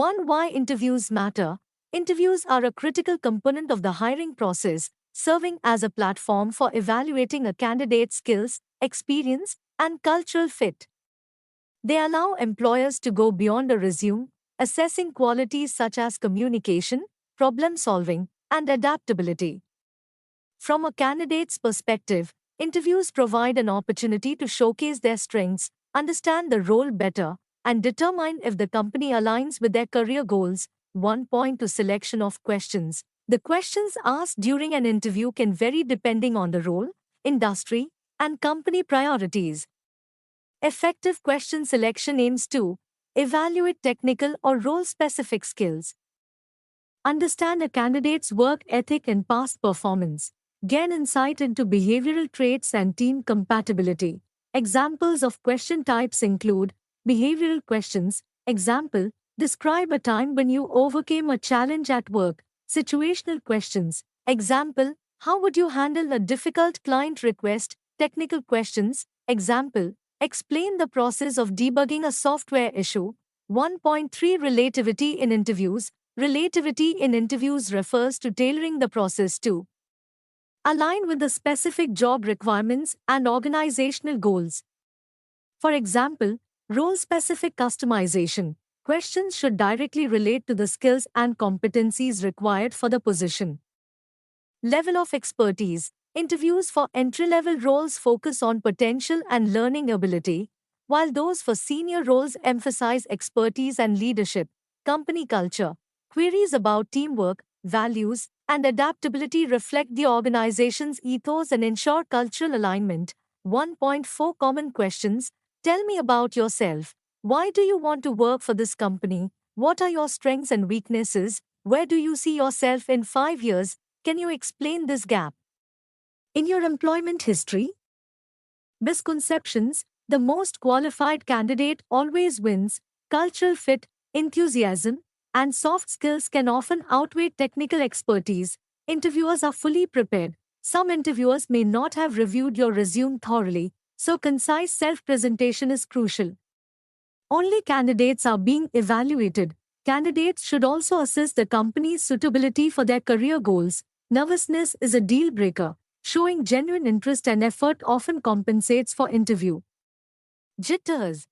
Why interviews matter. Interviews are a critical component of the hiring process, serving as a platform for evaluating a candidate's skills, experience, and cultural fit. They allow employers to go beyond a resume, assessing qualities such as communication, problem solving, and adaptability. From a candidate's perspective, interviews provide an opportunity to showcase their strengths, understand the role better, and determine if the company aligns with their career goals. 1. Selection of questions. The questions asked during an interview can vary depending on the role, industry, and company priorities. Effective question selection aims to evaluate technical or role specific skills, understand a candidate's work ethic and past performance, gain insight into behavioral traits and team compatibility. Examples of question types include behavioral questions. Example, describe a time when you overcame a challenge at work. Situational questions. Example, how would you handle a difficult client request? Technical questions. Example, explain the process of debugging a software issue. 1.3 Relativity in interviews. Relativity in interviews refers to tailoring the process to align with the specific job requirements and organizational goals. For example, role-specific customization. Questions should directly relate to the skills and competencies required for the position. Level of expertise. Interviews for entry-level roles focus on potential and learning ability, while those for senior roles emphasize expertise and leadership. Company culture. Queries about teamwork, values, and adaptability reflect the organization's ethos and ensure cultural alignment. 1.4 Common questions. Tell me about yourself. Why do you want to work for this company? What are your strengths and weaknesses? Where do you see yourself in 5 years? Can you explain this gap in your employment history? Misconceptions. The most qualified candidate always wins. Cultural fit, enthusiasm, and soft skills can often outweigh technical expertise. Interviewers are fully prepared. Some interviewers may not have reviewed your resume thoroughly, so concise self-presentation is crucial. Only candidates are being evaluated. Candidates should also assess the company's suitability for their career goals. Nervousness is a deal breaker. Showing genuine interest and effort often compensates for interview jitters.